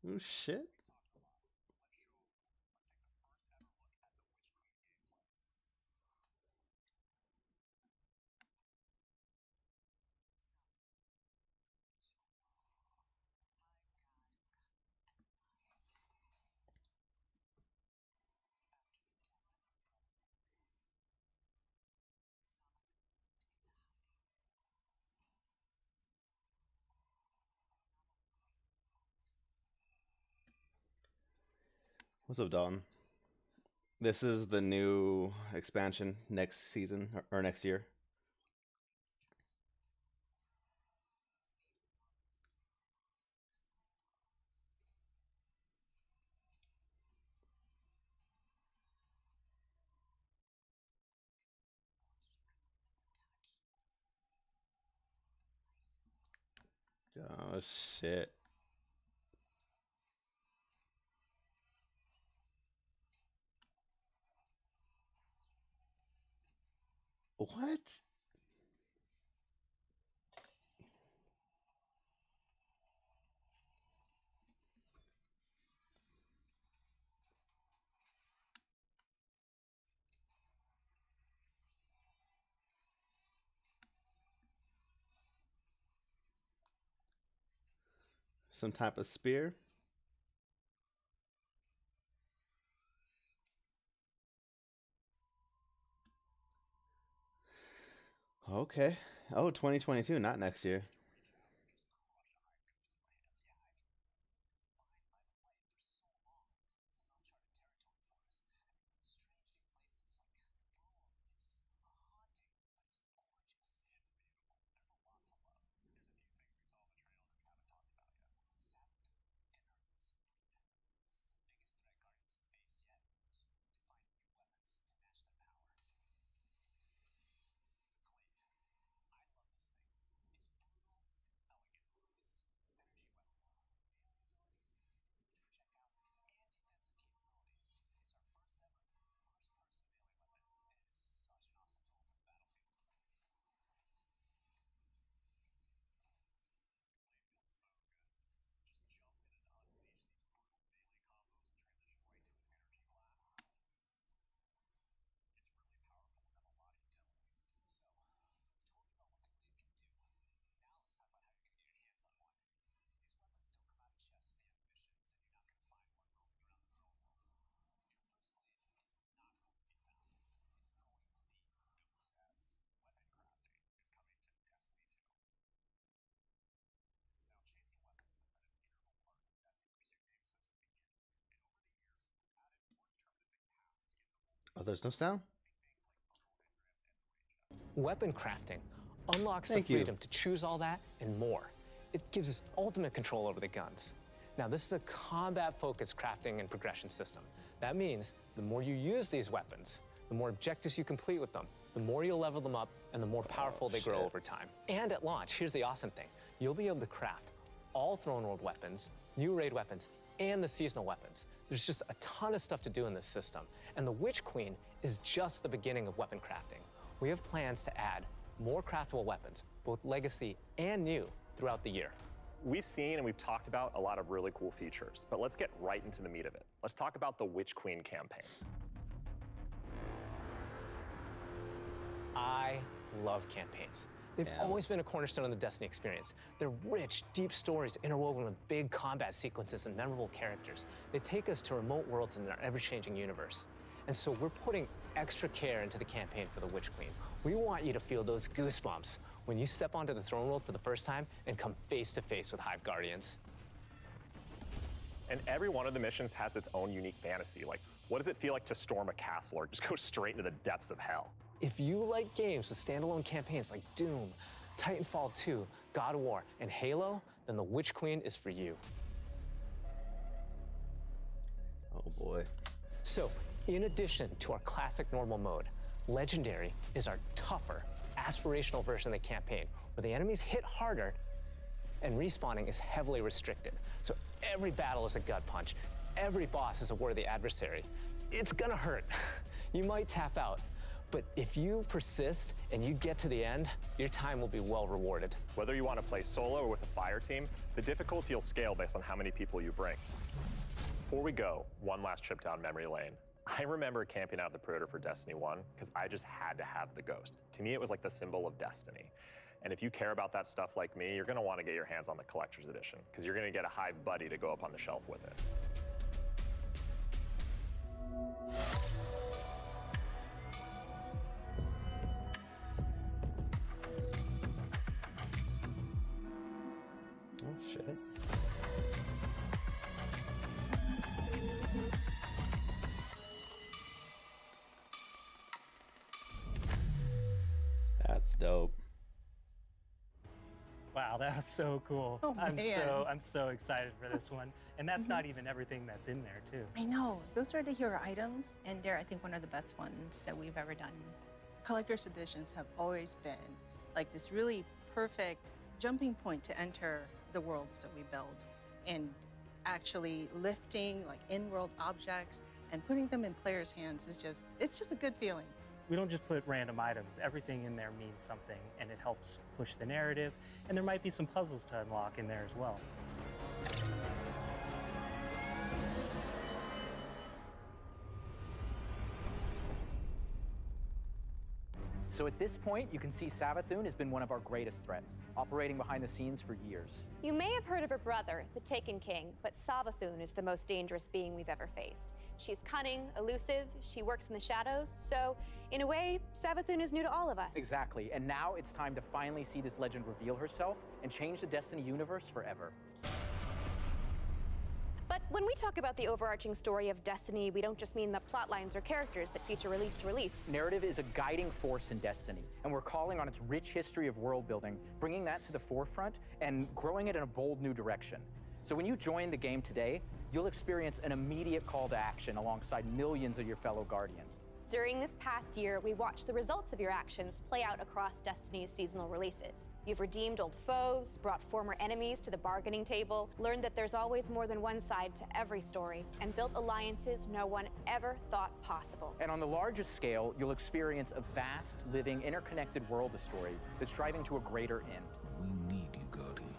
Oh shit. What's up, Dalton? This is the new expansion next season or next year. Oh shit. What? Some type of spear? Okay. Oh, 2022, not next year. Oh, there's no sound? Weapon crafting unlocks the Thank you. freedom to choose all that and more. It gives us ultimate control over the guns. Now, this is a combat-focused crafting and progression system. That means the more you use these weapons, the more objectives you complete with them, the more you'll level them up, and the more powerful they grow shit. over time. And at launch, here's the awesome thing. You'll be able to craft all Throne World weapons, new raid weapons, and the seasonal weapons. There's just a ton of stuff to do in this system. And the Witch Queen is just the beginning of weapon crafting. We have plans to add more craftable weapons, both legacy and new, throughout the year. We've seen and we've talked about a lot of really cool features, but let's get right into the meat of it. Let's talk about the Witch Queen campaign. I love campaigns. They've Yeah. always been a cornerstone of the Destiny experience. They're rich, deep stories interwoven with big combat sequences and memorable characters. They take us to remote worlds in our ever-changing universe. And so we're putting extra care into the campaign for the Witch Queen. We want you to feel those goosebumps when you step onto the throne world for the first time and come face to face with Hive Guardians. And every one of the missions has its own unique fantasy. Like, what does it feel like to storm a castle or just go straight into the depths of hell? If you like games with standalone campaigns like Doom, Titanfall 2, God of War, and Halo, then the Witch Queen is for you. Oh boy. So, in addition to our classic normal mode, Legendary is our tougher, aspirational version of the campaign, where the enemies hit harder and respawning is heavily restricted. So every battle is a gut punch, every boss is a worthy adversary. It's gonna hurt. You might tap out, But if you persist and you get to the end, your time will be well rewarded. Whether you want to play solo or with a fire team, the difficulty will scale based on how many people you bring. Before we go, one last trip down memory lane. I remember camping out the Predator for Destiny 1 because I just had to have the Ghost. To me, it was like the symbol of destiny. And if you care about that stuff like me, you're going to want to get your hands on the Collector's Edition because you're going to get a Hive Buddy to go up on the shelf with it. Oh, shit. That's dope. Wow, that was so cool. Oh, I'm man. so excited for this one. And that's not even everything that's in there too. I know. Those are the hero items, and they're, I think, one of the best ones that we've ever done. Collector's editions have always been like this really perfect jumping point to enter the worlds that we build. And actually lifting like in-world objects and putting them in players' hands is just, it's just a good feeling. We don't just put random items. Everything in there means something, and it helps push the narrative. And there might be some puzzles to unlock in there as well. So at this point, you can see Savathun has been one of our greatest threats, operating behind the scenes for years. You may have heard of her brother, the Taken King, but Savathun is the most dangerous being we've ever faced. She's cunning, elusive, she works in the shadows, so in a way, Savathun is new to all of us. Exactly, and now it's time to finally see this legend reveal herself and change the Destiny universe forever. But when we talk about the overarching story of Destiny, we don't just mean the plot lines or characters that feature release to release. Narrative is a guiding force in Destiny, and we're calling on its rich history of world building, bringing that to the forefront and growing it in a bold new direction. So when you join the game today, you'll experience an immediate call to action alongside millions of your fellow Guardians. During this past year, we watched the results of your actions play out across Destiny's seasonal releases. You've redeemed old foes, brought former enemies to the bargaining table, learned that there's always more than one side to every story, and built alliances no one ever thought possible. And on the largest scale, you'll experience a vast, living, interconnected world of stories that's striving to a greater end. We need you, Guardian.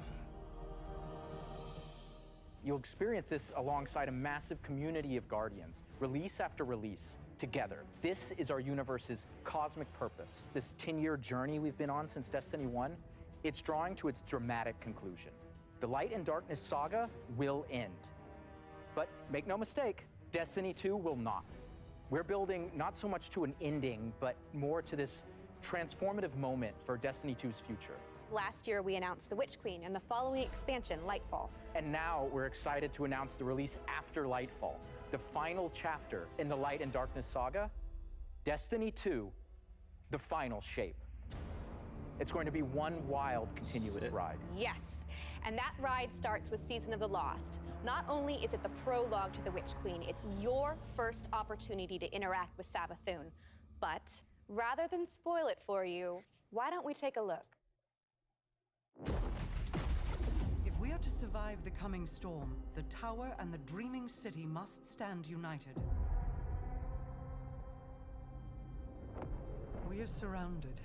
You'll experience this alongside a massive community of Guardians, release after release, together. This is our universe's cosmic purpose. This 10-year journey we've been on since Destiny 1, it's drawing to its dramatic conclusion. The Light and Darkness saga will end. But make no mistake, Destiny 2 will not. We're building not so much to an ending, but more to this transformative moment for Destiny 2's future. Last year, we announced the Witch Queen and the following expansion, Lightfall. And now we're excited to announce the release after Lightfall, the final chapter in the Light and Darkness saga, Destiny 2, the final shape. It's going to be one wild, continuous ride. Yes, and that ride starts with Season of the Lost. Not only is it the prologue to the Witch Queen, it's your first opportunity to interact with Savathun. But rather than spoil it for you, why don't we take a look? If we are to survive the coming storm, the Tower and the Dreaming City must stand united. We are surrounded.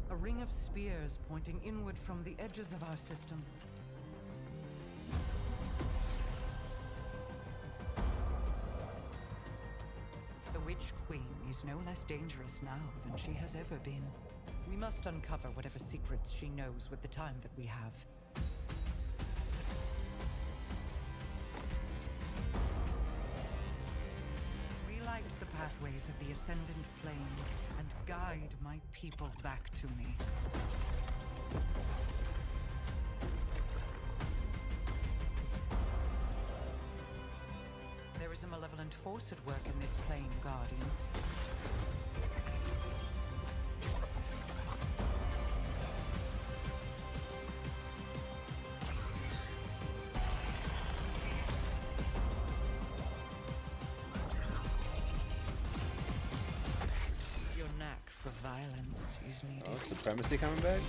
A ring of spears pointing inward from the edges of our system. The Witch Queen is no less dangerous now than she has ever been. We must uncover whatever secrets she knows with the time that we have. Relight the pathways of the Ascendant Plane and guide my people back to me. There is a malevolent force at work in this plane, Guardian. Your knack for violence is needed. Oh, Supremacy coming back?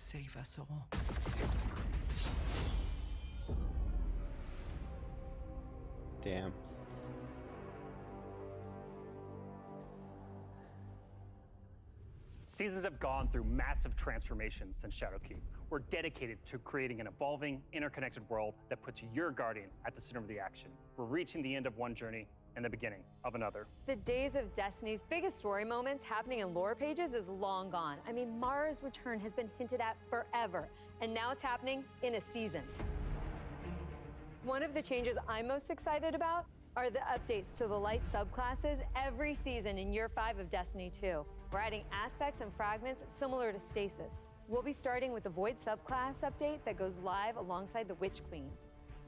save us all. Damn. Seasons have gone through massive transformations since Shadowkeep. We're dedicated to creating an evolving, interconnected world that puts your Guardian at the center of the action. We're reaching the end of one journey and the beginning of another. The days of Destiny's biggest story moments happening in lore pages is long gone. I mean, Mara's return has been hinted at forever, and now it's happening in a season. One of the changes I'm most excited about are the updates to the light subclasses every season in Year 5 of Destiny 2. We're adding aspects and fragments similar to Stasis. We'll be starting with the Void subclass update that goes live alongside the Witch Queen.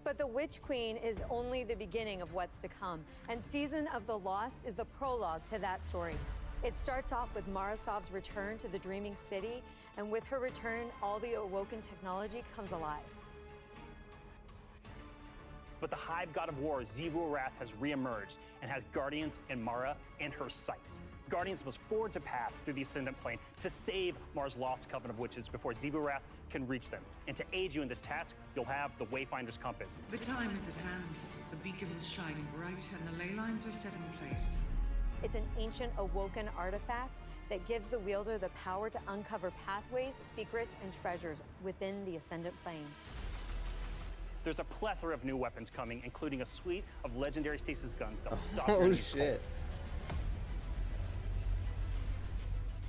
But the Witch Queen is only the beginning of what's to come, and Season of the Lost is the prologue to that story. It starts off with Mara Sov's return to the Dreaming City, and with her return, all the Awoken technology comes alive. But the Hive God of War, Xivu Arath, has reemerged and has Guardians and Mara in her sights. Guardians must forge a path through the Ascendant Plane to save Mara's lost Coven of Witches before Xivu Arath can reach them. And to aid you in this task, you'll have the Wayfinder's Compass. The time is at hand. The beacons shine bright and the ley lines are set in place. It's an ancient Awoken artifact that gives the wielder the power to uncover pathways, secrets, and treasures within the Ascendant Plane. There's a plethora of new weapons coming, including a suite of legendary stasis guns that will stop Oh enemies shit.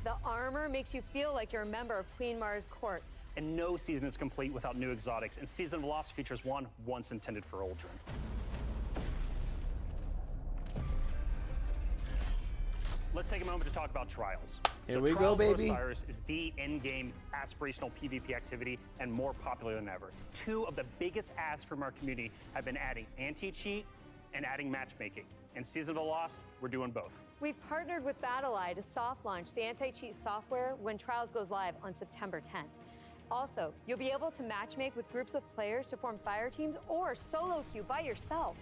The armor makes you feel like you're a member of Queen Mara's court. And no season is complete without new exotics, and Season of the Lost features one once intended for Uldren. Let's take a moment to talk about Trials. Here we go, baby. Osiris is the in-game aspirational PvP activity and more popular than ever. Two of the biggest asks from our community have been adding anti-cheat and adding matchmaking. In Season of the Lost, we're doing both. We've partnered with BattlEye to soft launch the anti-cheat software when Trials goes live on September 10th. Also, you'll be able to matchmake with groups of players to form fire teams or solo queue by yourself.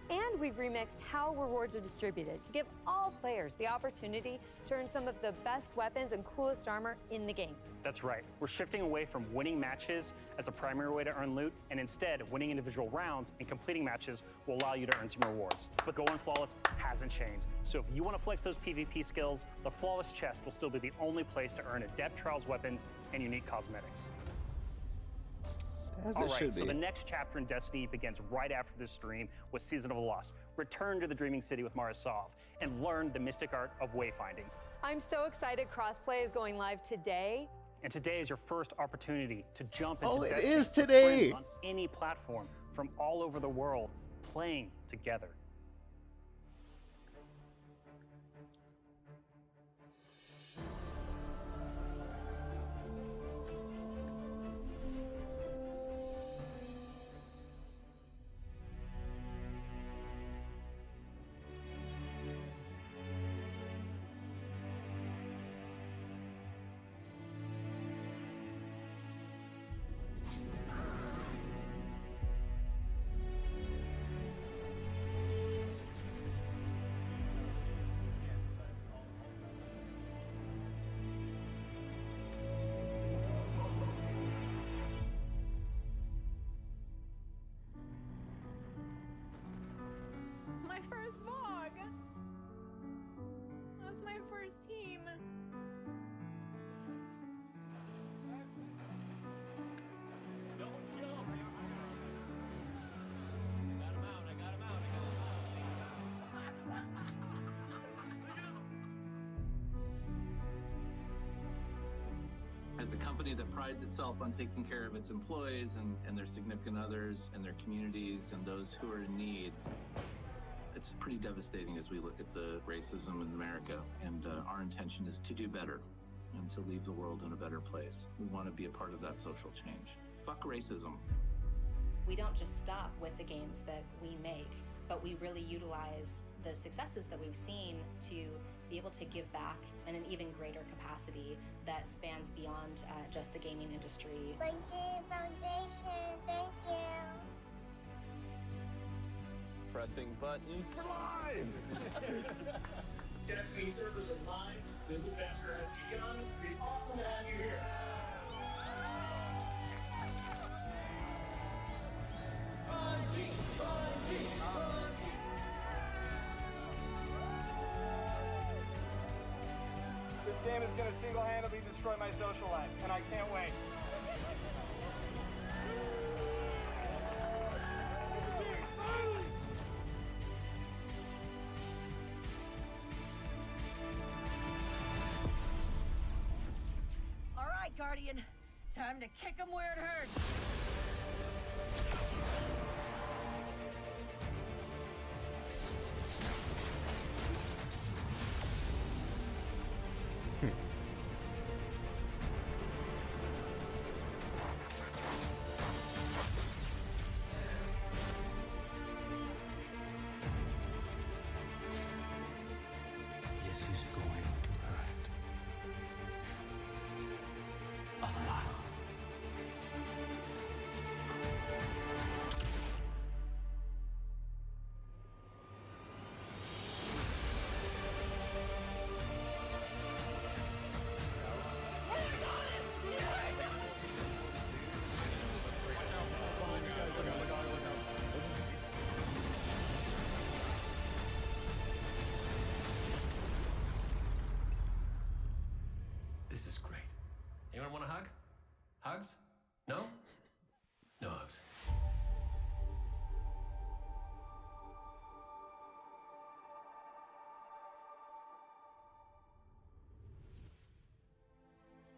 And we've remixed how rewards are distributed to give all players the opportunity to earn some of the best weapons and coolest armor in the game. That's right. We're shifting away from winning matches as a primary way to earn loot, and instead, winning individual rounds and completing matches will allow you to earn some rewards. But going flawless hasn't changed. So if you want to flex those PvP skills, the Flawless Chest will still be the only place to earn adept Trials weapons and unique cosmetics. As All it right, should so be. the next chapter in Destiny begins right after this stream with Season of the Lost. Return to the Dreaming City with Mara Sov and learn the mystic art of wayfinding. I'm so excited crossplay is going live today. And today is your first opportunity to jump into Oh, it Destiny is with today. friends on any platform from all over the world, playing together. It's my first VOG. That's my first team. As a company that prides itself on taking care of its employees and their significant others and their communities and those who are in need, it's pretty devastating as we look at the racism in America. And our intention is to do better and to leave the world in a better place. We want to be a part of that social change. Fuck racism. We don't just stop with the games that we make, but we really utilize the successes that we've seen to be able to give back in an even greater capacity that spans beyond just the gaming industry. Bungie Foundation, thank you. Pressing button. We're live! Destiny servers are live. This adventure has begun. It's awesome to have you here. game is going to single-handedly destroy my social life, and I can't wait. All right, Guardian. Time to kick him where it hurts. This is going to hurt. A lot. This is great. Anyone want a hug? Hugs? No? No hugs.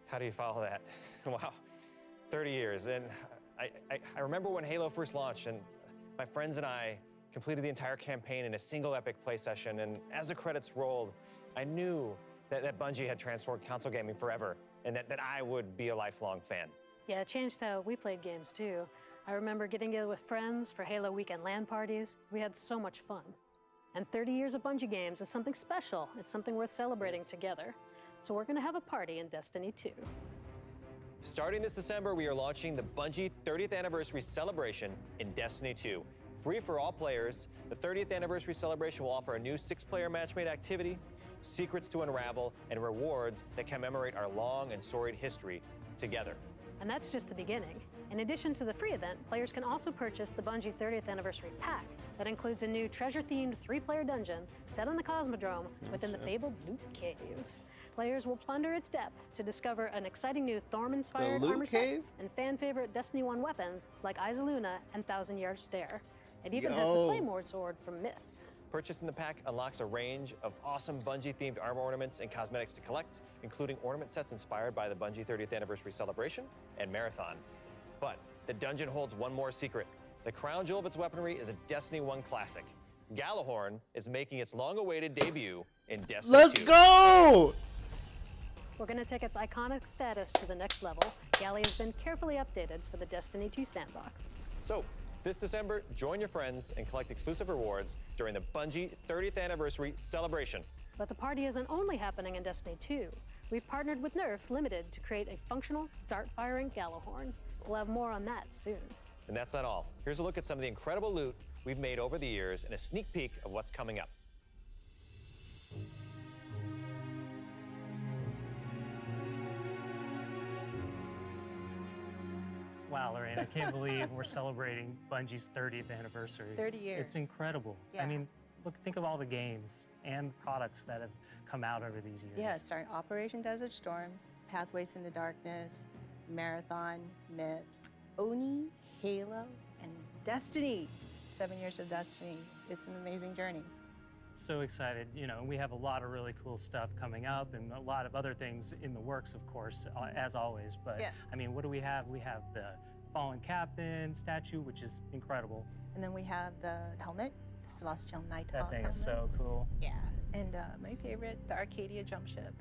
How do you follow that? Wow, 30 years. And I remember when Halo first launched, and my friends and I completed the entire campaign in a single epic play session. And as the credits rolled, I knew that Bungie had transformed console gaming forever, and that I would be a lifelong fan. Yeah, it changed how we played games too. I remember getting together with friends for Halo weekend LAN parties. We had so much fun. And 30 years of Bungie games is something special. It's something worth celebrating together. So we're gonna have a party in Destiny 2. Starting this December, we are launching the Bungie 30th Anniversary Celebration in Destiny 2. Free for all players, the 30th Anniversary Celebration will offer a new 6-player matchmade activity, secrets to unravel, and rewards that commemorate our long and storied history together. And that's just the beginning. In addition to the free event, players can also purchase the Bungie 30th Anniversary Pack that includes a new treasure-themed 3-player dungeon set on the Cosmodrome within the fabled Loot Cave. Players will plunder its depths to discover an exciting new Thorm-inspired armor set and fan-favorite Destiny 1 weapons like Izaluna and Thousand Yard Stare. It even has the Claymore sword from Myth. Purchasing the pack unlocks a range of awesome Bungie-themed armor ornaments and cosmetics to collect, including ornament sets inspired by the Bungie 30th Anniversary Celebration and Marathon. But the dungeon holds one more secret. The crown jewel of its weaponry is a Destiny 1 classic. Gjallarhorn is making its long-awaited debut in Destiny 2. Let's go! We're going to take its iconic status to the next level. Galley has been carefully updated for the Destiny 2 sandbox. So, this December, join your friends and collect exclusive rewards during the Bungie 30th Anniversary Celebration. But the party isn't only happening in Destiny 2. We've partnered with Nerf Limited to create a functional, dart-firing Gjallarhorn. We'll have more on that soon. And that's not all. Here's a look at some of the incredible loot we've made over the years and a sneak peek of what's coming up. Wow, Lorraine, I can't believe we're celebrating Bungie's 30th anniversary. 30 years. It's incredible. Yeah. I mean, think of all the games and products that have come out over these years. Yeah, it started Operation Desert Storm, Pathways into Darkness, Marathon, Myth, Oni, Halo, and Destiny. 7 years of Destiny. It's an amazing journey. So excited. You know, we have a lot of really cool stuff coming up and a lot of other things in the works, of course, as always. But yeah. I mean, what do we have? We have the Fallen Captain statue, which is incredible. And then we have the helmet, Celestial Nighthawk That thing helmet. is so cool. Yeah. And my favorite, the Arcadia jump ship.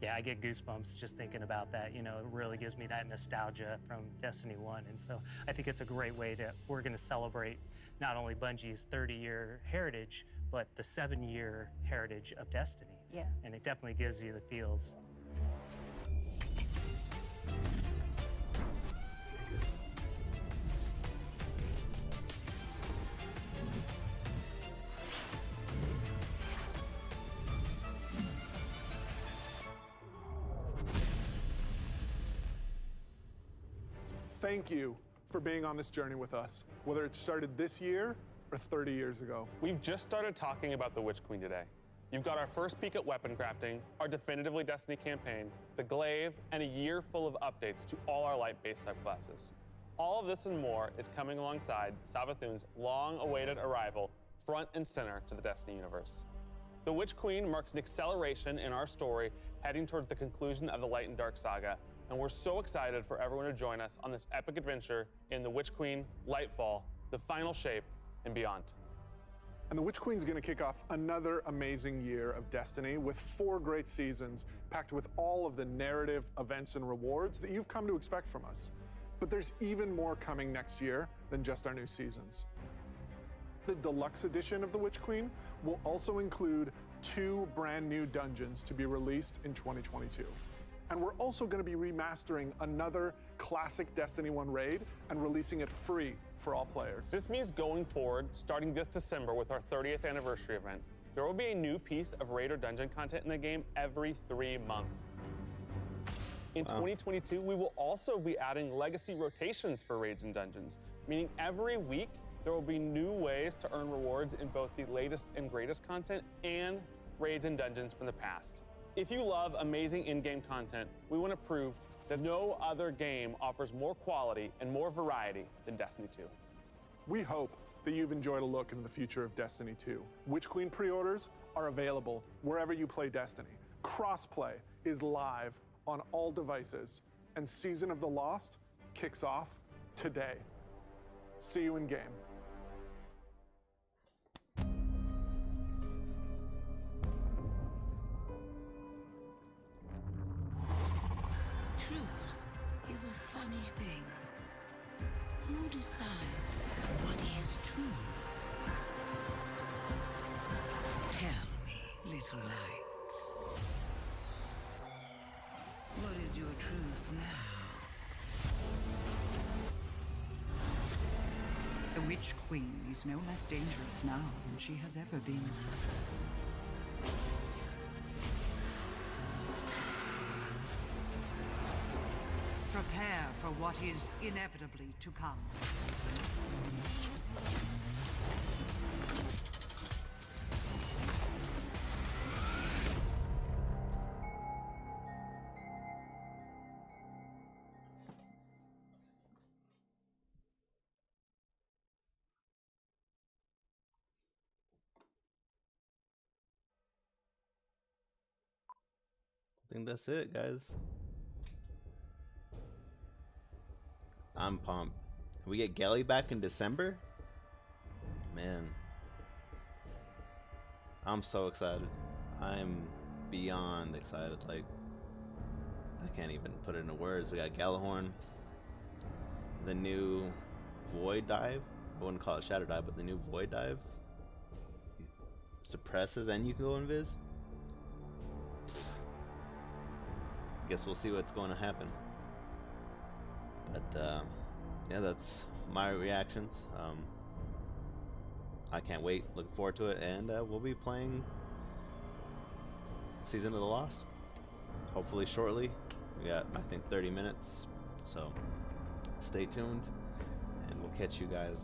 Yeah, I get goosebumps just thinking about that. You know, it really gives me that nostalgia from Destiny 1. And so I think it's a great way we're going to celebrate not only Bungie's 30-year heritage, but the 7-year heritage of Destiny. Yeah. And it definitely gives you the feels. Thank you for being on this journey with us, whether it started this year or 30 years ago. We've just started talking about the Witch Queen today. You've got our first peek at weapon crafting, our Definitively Destiny campaign, the Glaive, and a year full of updates to all our light-based subclasses. All of this and more is coming alongside Savathun's long-awaited arrival front and center to the Destiny universe. The Witch Queen marks an acceleration in our story heading towards the conclusion of the Light and Dark saga, and we're so excited for everyone to join us on this epic adventure in The Witch Queen, Lightfall, The Final Shape, and beyond. And the Witch Queen's gonna kick off another amazing year of Destiny with 4 great seasons packed with all of the narrative, events, and rewards that you've come to expect from us. But there's even more coming next year than just our new seasons. The deluxe edition of the Witch Queen will also include 2 brand new dungeons to be released in 2022. And we're also gonna be remastering another classic Destiny 1 raid and releasing it free for all players. This means going forward, starting this December with our 30th anniversary event, there will be a new piece of raid or dungeon content in the game every 3 months. In 2022, we will also be adding legacy rotations for raids and dungeons, meaning every week there will be new ways to earn rewards in both the latest and greatest content and raids and dungeons from the past. If you love amazing in-game content, we want to prove that no other game offers more quality and more variety than Destiny 2. We hope that you've enjoyed a look into the future of Destiny 2. Witch Queen pre-orders are available wherever you play Destiny. Crossplay is live on all devices, and Season of the Lost kicks off today. See you in game. Truth is a funny thing. Who decides what is true? Tell me, little light. What is your truth now? The Witch Queen is no less dangerous now than she has ever been. Prepare for what is inevitably to come. I think that's it, guys. I'm pumped. We get Gelly back in December? Man. I'm so excited. I'm beyond excited. Like, I can't even put it into words. We got Gjallarhorn. The new Void Dive. I wouldn't call it Shadow Dive, but the new Void Dive. He suppresses and you can go invis. Guess we'll see what's going to happen. But yeah, that's my reactions. I can't wait. Looking forward to it, and we'll be playing Season of the Lost hopefully shortly. We got, I think, 30 minutes, so stay tuned, and we'll catch you guys